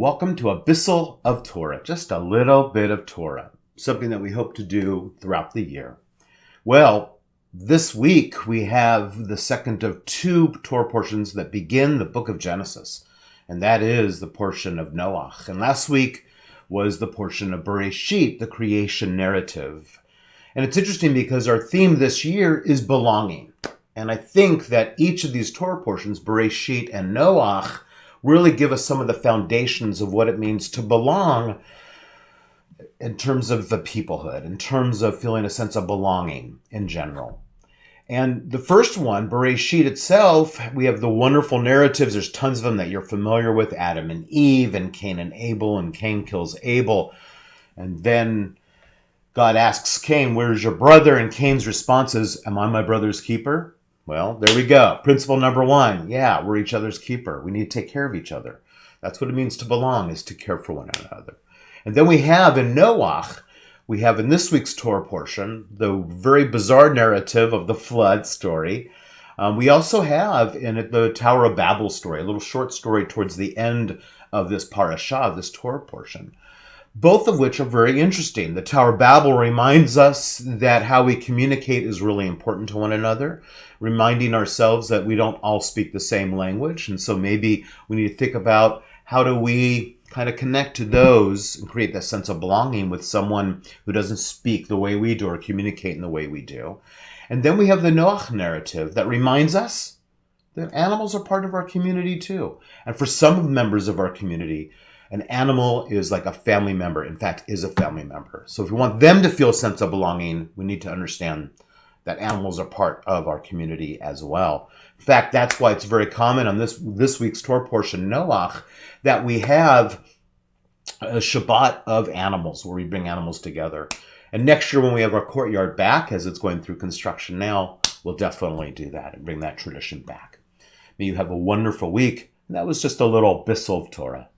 welcome to a Bissel of Torah, just a little bit of Torah, something that we hope to do throughout the year. Well, this week we have the second of two Torah portions that begin the book of Genesis, and that is the portion of Noach. And last week was the portion of Bereshit, the creation narrative. And it's interesting because our theme this year is belonging. And I think that each of these Torah portions, Bereshit and Noach, really give us some of the foundations of what it means to belong in terms of the peoplehood, in terms of feeling a sense of belonging in general. And the first one, Bereshit itself, we have the wonderful narratives. There's tons of them that you're familiar with, Adam and Eve and Cain and Abel, and Cain kills Abel. And then God asks Cain, "Where's your brother?" And Cain's response is, "Am I my brother's keeper?" Well, there we go. Principle number one. Yeah, we're each other's keeper. We need to take care of each other. That's what it means to belong, is to care for one another. And then we have in Noach, we have in this week's Torah portion, the very bizarre narrative of the flood story. We also have in it the Tower of Babel story, a little short story towards the end of this parashah, this Torah portion. Both of which are very interesting. The Tower of Babel reminds us that how we communicate is really important to one another, reminding ourselves that we don't all speak the same language. And so maybe we need to think about how do we kind of connect to those and create that sense of belonging with someone who doesn't speak the way we do or communicate in the way we do. And then we have the Noach narrative that reminds us that animals are part of our community too. And for some members of our community, an animal is like a family member, in fact, is a family member. So if we want them to feel a sense of belonging, we need to understand that animals are part of our community as well. In fact, that's why it's very common on this week's Torah portion, Noach, that we have a Shabbat of animals, where we bring animals together. And next year when we have our courtyard back, as it's going through construction now, we'll definitely do that and bring that tradition back. May you have a wonderful week. And that was just a little Bissel of Torah.